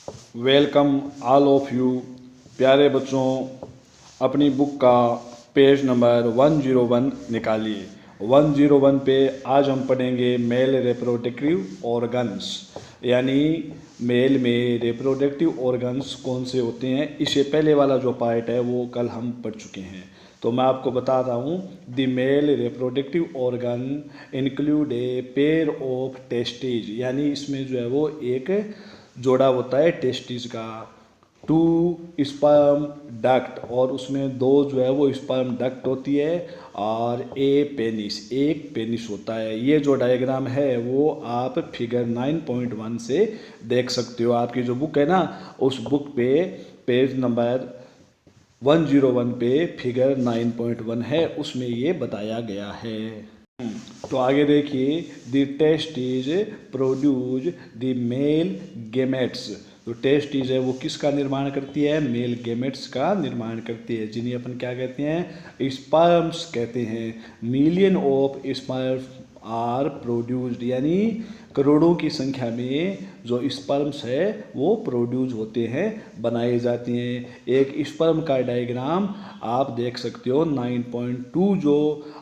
Welcome all of you. प्यारे बच्चों, अपनी बुक का पेज नंबर 101 निकालिए। 101 पे आज हम पढ़ेंगे मेल रिप्रोडक्टिव ऑर्गन्स, यानी मेल में रिप्रोडक्टिव ऑर्गन्स कौन से होते हैं। इससे पहले वाला जो पार्ट है वो कल हम पढ़ चुके हैं। तो मैं आपको बता रहा हूँ, the male reproductive organ include A pair of testes, यानी इसमें जो है वो एक जोड़ा होता है टेस्टिस का, टू स्पर्म डक्ट, और उसमें दो जो है वो स्पर्म डक्ट होती है, और एक पेनिस होता है। ये जो डायग्राम है वो आप फिगर 9.1 से देख सकते हो। आपकी जो बुक है ना, उस बुक पे पेज नंबर 101 पे फिगर 9.1 है, उसमें ये बताया गया है। तो आगे देखिए, the testes produce the male gametes. तो टेस्टिज है वो किसका निर्माण करती है? मेल गेमेट्स का निर्माण करती है, जिन्हें अपन क्या कहते हैं? स्पर्म्स कहते हैं। Million of sperms are produced, यानी करोड़ों की संख्या में जो स्पर्म्स है वो प्रोड्यूस होते हैं, बनाए जाती हैं। एक स्पर्म का डायग्राम आप देख सकते हो 9.2 जो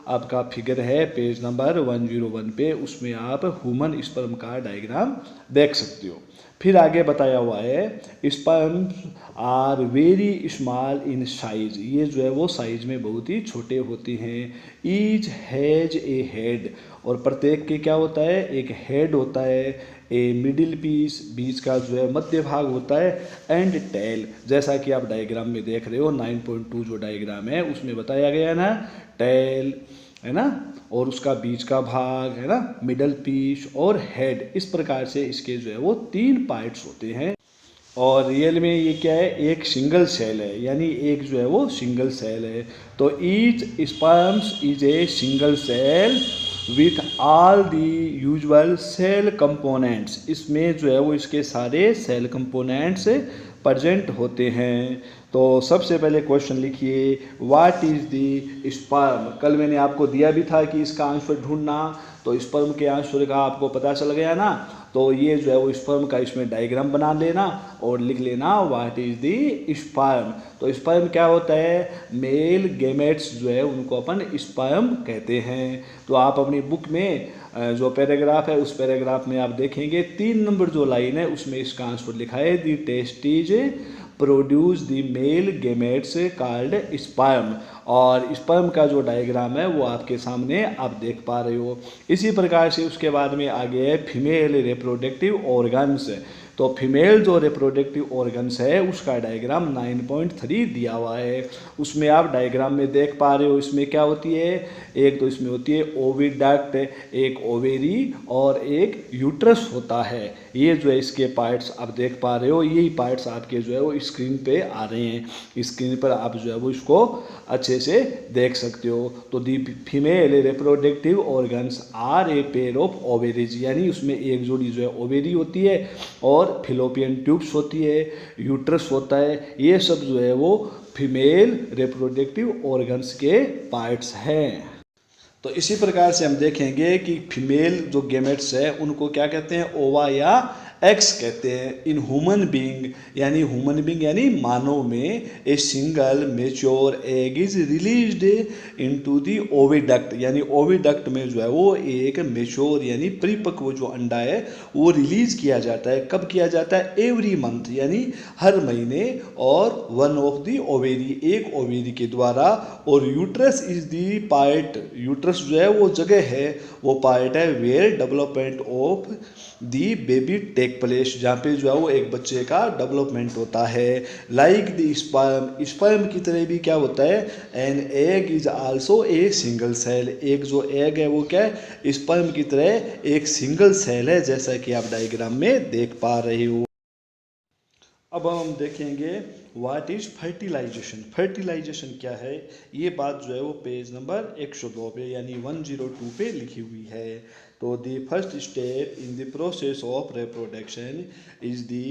आपका फिगर है पेज नंबर 101 पे, उसमें आप ह्यूमन स्पर्म का डायग्राम देख सकते हो। फिर आगे बताया हुआ है, sperms are very small in size. ये जो है वो साइज में बहुत ही छोटे होते हैं। ईच हैज ए हेड, और प्रत्येक के क्या होता है? एक हेड होता है। ए मिडिल पीस, बीच का जो है मध्य भाग होता है, एंड टेल, जैसा कि आप डायग्राम में देख रहे हो 9.2 जो डायग्राम है उसमें बताया गया है ना, टेल है ना, और उसका बीच का भाग है ना, मिडल पीस और हेड। इस प्रकार से इसके जो है वो 3 पार्ट्स होते हैं। और रियल में ये क्या है? एक सिंगल सेल है, यानी एक जो है वो सिंगल सेल है। तो each sperms is a single cell with all the usual cell components. इसमें जो है वो इसके सारे सेल कंपोनेंट्स प्रेजेंट होते हैं। तो सबसे पहले क्वेश्चन लिखिए, व्हाट इज दी स्पर्म। कल मैंने आपको दिया भी था कि इसका आंसर ढूंढना, तो स्पर्म के आंसर का आपको पता चल गया ना। तो ये जो है वो स्पर्म का इसमें डायग्राम बना लेना और लिख लेना व्हाट इज दी स्पर्म। तो स्पर्म क्या होता है? मेल गेमेट्स जो है उनको अपन स्पर्म कहते हैं। तो आप अपनी बुक में जो पैराग्राफ है उस पैराग्राफ में आप देखेंगे 3 नंबर जो लाइन है उसमें इसका आंसर लिखा है, the testes produce the male gametes called sperm. और स्पर्म का जो डायग्राम है वो आपके सामने आप देख पा रहे हो। इसी प्रकार से उसके बाद में आगे है फीमेल रिप्रोडक्टिव ऑर्गन्स। तो फीमेल जो रिप्रोडक्टिव ऑर्गन्स है उसका डायग्राम 9.3 दिया हुआ है। उसमें आप डायग्राम में देख पा रहे हो इसमें क्या होती है? एक तो इसमें होती है ओविडक्ट, एक ओवेरी और एक यूट्रस होता है। ये जो है इसके पार्ट्स आप देख पा रहे हो, यही पार्ट्स आपके जो है वो स्क्रीन पे आ रहे हैं। स्क्रीन पर आप जो है वो इसको अच्छे से देख सकते हो। तो the female reproductive organs are a pair of ovaries, यानी उसमें एक जोड़ी जो है ओवेरी होती है और फिलोपियन ट्यूब्स होती है, यूट्रस होता है। ये सब जो है वो फीमेल रिप्रोडक्टिव ऑर्गन्स के पार्ट्स हैं। तो इसी प्रकार से हम देखेंगे कि फीमेल जो गेमेट्स है उनको क्या कहते हैं? ओवा या एक्स कहते हैं। इन ह्यूमन बीइंग, यानी मानव में a single mature egg is released into the oviduct, यानी ओविडक्ट में जो है वो एक मेच्योर यानी परिपक्व जो अंडा है वो रिलीज किया जाता है। कब किया जाता है? एवरी मंथ, यानी हर महीने, और वन ऑफ द ओवेरी, एक ओवेरी के द्वारा। और uterus is the part, uterus जो है वो जगह है, वो पार्ट है where development of the baby take place, जहाँ पे जो है वो एक बच्चे का डेवलपमेंट होता है। लाइक द स्पर्म, स्पर्म की तरह भी क्या होता है? An egg is also a single cell. एक जो एग है वो क्या है? स्पर्म की तरह एक सिंगल सेल है, जैसा कि आप डायग्राम में देख पा रहे हो। अब हम देखेंगे व्हाट इज फर्टिलाइजेशन। फर्टिलाइजेशन क्या है? ये बात जो है वो पेज नंबर 102 पे यानी 102 पे लिखी हुई है। तो the first step in the process of reproduction is the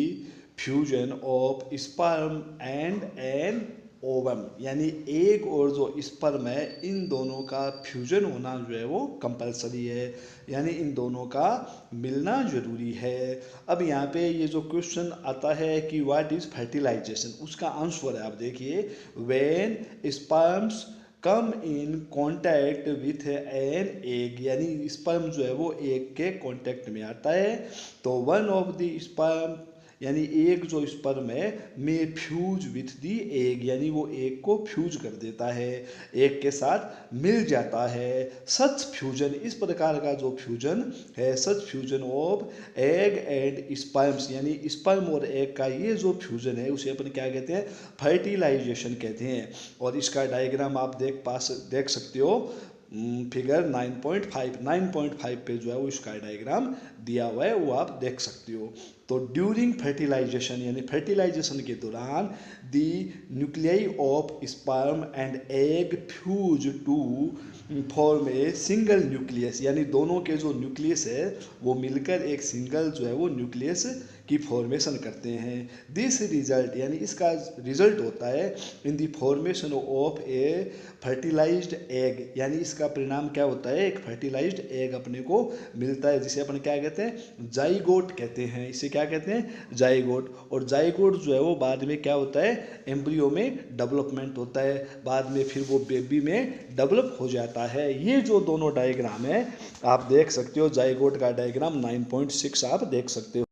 fusion of sperm and an ovum, यानी एग और जो स्पर्म है इन दोनों का फ्यूजन होना जो है वो कंपलसरी है, यानी इन दोनों का मिलना जरूरी है। अब यहाँ पे ये जो क्वेश्चन आता है कि व्हाट इज फर्टिलाइजेशन, उसका आंसर है आप देखिए, when sperms come in contact with an egg, यानी स्पर्म जो है वो एग के कॉन्टैक्ट में आता है तो वन ऑफ द स्पर्म, यानी एक जो स्पर्म है में फ्यूज विथ दी एग, यानी वो एग को फ्यूज कर देता है, एग के साथ मिल जाता है। सच फ्यूजन, इस प्रकार का जो फ्यूजन है, such fusion of egg and sperms, यानी स्पर्म और एग का ये जो फ्यूजन है उसे अपन क्या कहते हैं, फर्टिलाइजेशन कहते हैं। और इसका डायग्राम आप देख सकते हो फिगर 9.5 पे जो है वो इसका डायग्राम दिया हुआ है, वो आप देख सकते हो। तो ड्यूरिंग फर्टिलाइजेशन, यानी फर्टिलाइजेशन के दौरान the nuclei of sperm and egg fuse to form a single nucleus, यानी दोनों के जो न्यूक्लियस है वो मिलकर एक सिंगल जो है वो न्यूक्लियस की फॉर्मेशन करते हैं। दिस रिजल्ट, यानी इसका रिजल्ट होता है in the formation of a fertilised egg, यानी इसका परिणाम क्या होता है, एक फर्टिलाइज्ड एग अपने को मिलता है, जिसे अपन क्या कहते हैं, जाइगोट कहते हैं। इसे क्या कहते हैं, जाइगोट। और जाइगोट जो है वो बाद में क्या होता है, एम्ब्रियो में डेवलपमेंट होता है, बाद में फिर वो बेबी में डेवलप हो जाता है। ये जो दोनों डायग्राम है आप देख सकते हो, जाइगोट का डायग्राम 9.6 आप देख सकते हो।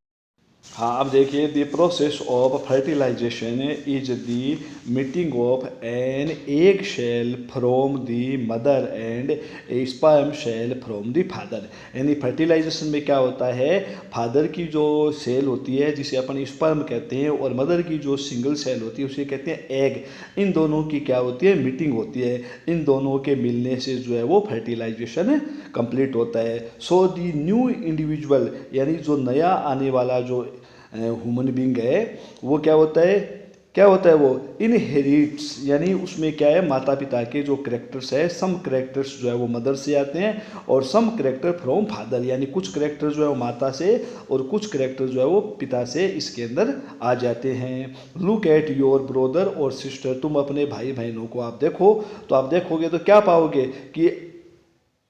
हाँ, अब देखिए, the process of fertilisation is the meeting of an egg cell from the mother and a sperm cell from the father, यानी फर्टिलाइजेशन में क्या होता है, फादर की जो सेल होती है जिसे अपन स्पर्म कहते हैं और मदर की जो सिंगल सेल होती है उसे कहते हैं एग, इन दोनों की क्या होती है, मीटिंग होती है। इन दोनों के मिलने से जो है वो फर्टिलाइजेशन कंप्लीट होता है। सो द न्यू इंडिविजुअल, यानी जो नया आने वाला जो ह्यूमन बींग है वो क्या होता है वो इनहेरिट्स, यानी उसमें क्या है, माता पिता के जो करेक्टर्स है, सम करेक्टर्स जो है वो मदर से आते हैं और सम करेक्टर फ्रॉम फादर, यानी कुछ करेक्टर जो है वो माता से और कुछ करेक्टर जो है वो पिता से इसके अंदर आ जाते हैं। लुक एट योर ब्रदर और सिस्टर, तुम अपने भाई बहनों को आप देखो तो आप देखोगे तो क्या पाओगे कि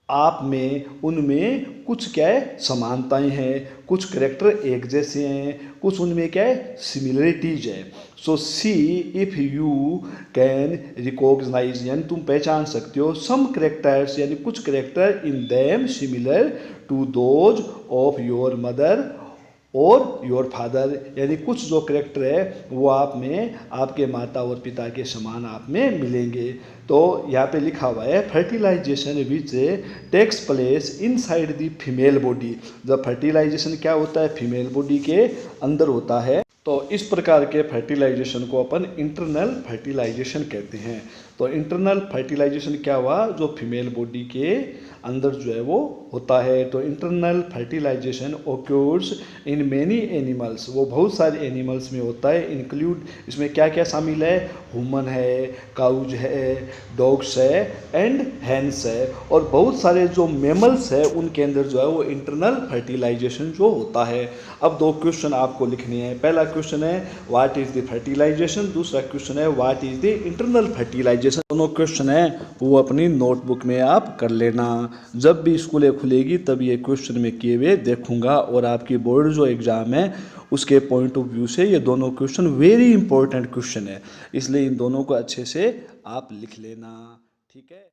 आप में उनमें कुछ क्या है, समानताएं हैं, कुछ करेक्टर एक जैसे हैं, कुछ उनमें क्या है, सिमिलरिटीज है। So see if you can recognise, यानी तुम पहचान सकते हो, सम करेक्टर्स, यानी कुछ character in them similar to those of your mother और योर फादर, यानी कुछ जो करेक्टर है वो आप में आपके माता और पिता के समान आप में मिलेंगे। तो यहाँ पे लिखा हुआ है fertilisation which takes place inside the female body, जब फर्टिलाइजेशन क्या होता है, फीमेल बॉडी के अंदर होता है। तो इस प्रकार के फर्टिलाइजेशन को अपन इंटरनल फर्टिलाइजेशन कहते हैं। तो इंटरनल फर्टिलाइजेशन क्या हुआ, जो फीमेल बॉडी के अंदर जो है वो होता है। तो internal fertilisation occurs in many animals, वो बहुत सारे एनिमल्स में होता है। इंक्लूड, इसमें क्या क्या शामिल है, ह्यूमन है, काउज है, डॉग्स है एंड हैंस है, और बहुत सारे जो मेमल्स है उनके अंदर जो है वो इंटरनल फर्टिलाइजेशन जो होता है। अब दो क्वेश्चन आपको लिखने हैं। पहला क्वेश्चन है व्हाट इज द फर्टिलाइजेशन, दूसरा क्वेश्चन है what is the internal fertilisation. दोनों क्वेश्चन है वो अपनी नोटबुक में आप कर लेना। जब भी स्कूलें खुलेगी तब ये क्वेश्चन में किए हुए देखूंगा, और आपकी बोर्ड जो एग्ज़ाम है उसके पॉइंट ऑफ व्यू से ये दोनों क्वेश्चन वेरी इंपॉर्टेंट क्वेश्चन है, इसलिए इन दोनों को अच्छे से आप लिख लेना, ठीक है।